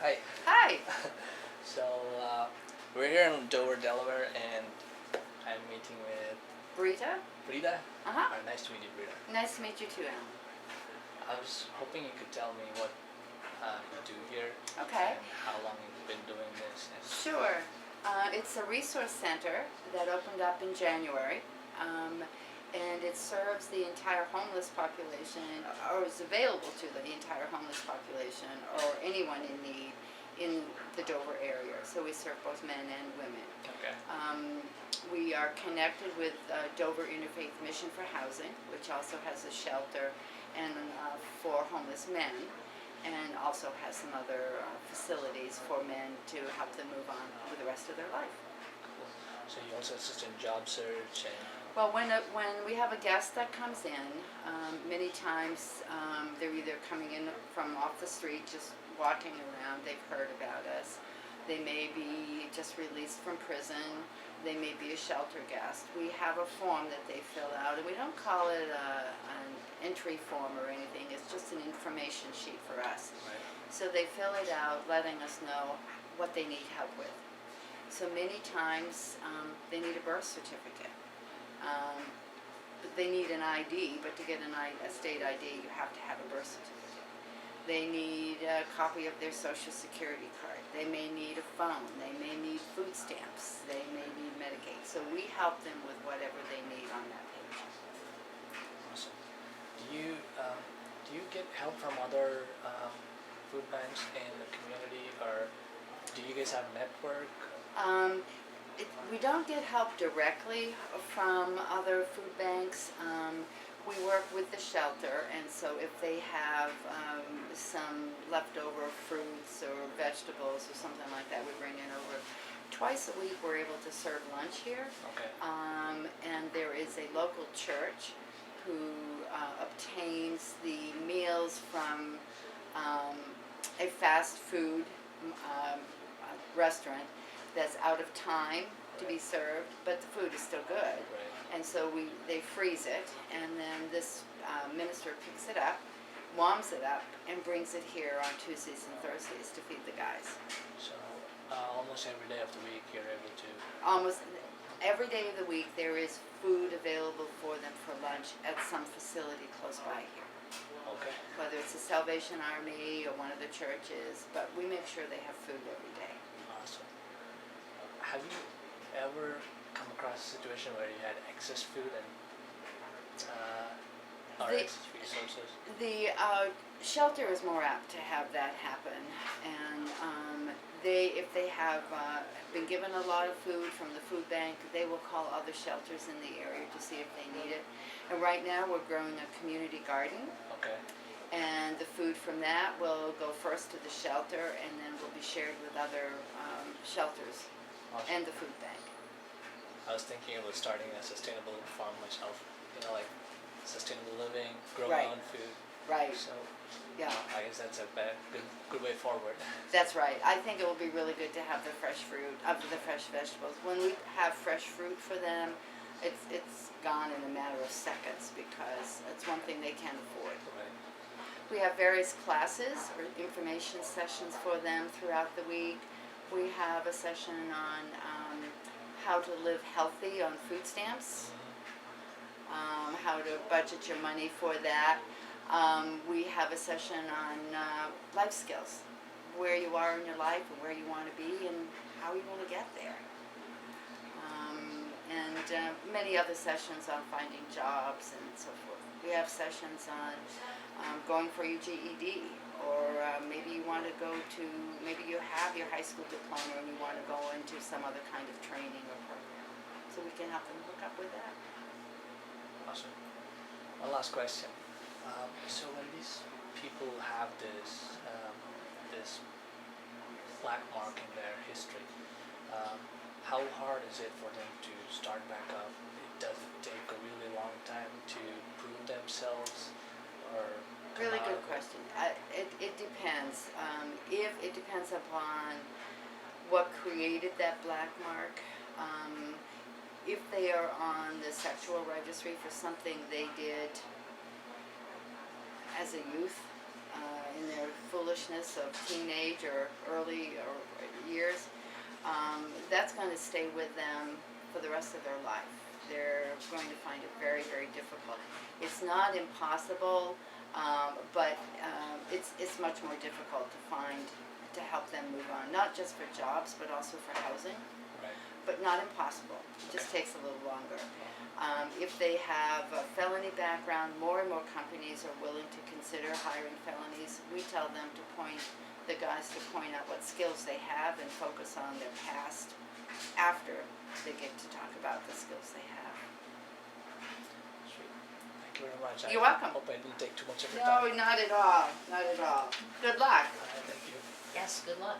Hi. Hi. So we're here in Dover, Delaware, and I'm meeting with Breta? Breta. Uh-huh. Nice to meet you, Breta. Nice to meet you too, Alan. I was hoping you could tell me what you do here Okay. and how long you've been doing this. And Sure. It's a resource center that opened up in January, and it serves the entire homeless population, or is available to the entire homeless population, or anyone in need in the Dover area. So we serve both men and women. okay. We are connected with Dover Interfaith Mission for Housing, which also has a shelter and for homeless men, and also has some other facilities for men to help them move on with the rest of their life. Cool. So you also assist in job search and. Well, when we have a guest that comes in, many times they're either coming in from off the street, just walking around, they've heard about us. They may be just released from prison. They may be a shelter guest. We have a form that they fill out, and we don't call it an entry form or anything. It's just an information sheet for us. Right. So they fill it out, letting us know what they need help with. So many times they need a birth certificate. But they need an ID, but to get a state ID, you have to have a birth certificate. They need a copy of their social security card. They may need a phone. They may need food stamps. They may need Medicaid. So we help them with whatever they need on that page. Awesome. Do you get help from other food banks in the community, or do you guys have a network? We don't get help directly from other food banks. We work with the shelter, and so if they have some leftover fruits or vegetables or something like that, we bring it over. Twice a week we're able to serve lunch here. Okay. And there is a local church who obtains the meals from a fast food restaurant that's out of time to be served, but the food is still good. Right. And so they freeze it, and then this minister picks it up, warms it up, and brings it here on Tuesdays and Thursdays to feed the guys. So almost every day of the week you're able to. Almost every day of the week there is food available for them for lunch at some facility close by here. Okay. Whether it's the Salvation Army or one of the churches, but we make sure they have food every day. Awesome. Have you ever come across a situation where you had excess food and or excess resources? The shelter is more apt to have that happen, and if they have been given a lot of food from the food bank, they will call other shelters in the area to see if they need it. And right now we're growing a community garden. Okay. And the food from that will go first to the shelter, and then will be shared with other shelters. Awesome. And the food bank. I was thinking about starting a sustainable farm myself. Like sustainable living, grow Right. my own food. Right. So Yeah. I guess that's a good way forward. That's right. I think it will be really good to have the fresh fruit, the fresh vegetables. When we have fresh fruit for them, it's gone in a matter of seconds because it's one thing they can't afford. Right. We have various classes or information sessions for them throughout the week. We have a session on how to live healthy on food stamps, how to budget your money for that. We have a session on life skills, where you are in your life and where you want to be and how you want to get there. And many other sessions on finding jobs and so forth. We have sessions on going for your GED, or maybe you want to maybe you have your high school diploma and you want to go into some other kind of training or program. So we can help them hook up with that. Awesome. One last question. So when these people have this black mark in their history, how hard is it for them to start back up? Does it take a really long time to prove themselves, or Really good question. It depends. It depends upon what created that black mark. If they are on the sexual registry for something they did as a youth, in their full foolishness of teenage or early or years, that's going to stay with them for the rest of their life. They're going to find it very, very difficult. It's not impossible, but it's much more difficult to help them move on, not just for jobs, but also for housing. Right. But not impossible. It just takes a little longer. If they have a felony background, more and more companies are willing to consider hiring felonies. We tell them to point out what skills they have and focus on their past after they get to talk about the skills they have. Sweet. Thank you very much. You're welcome. Hope I didn't take too much of your No, time. not at all. Not at all. Good luck. Thank you. Yes, good luck.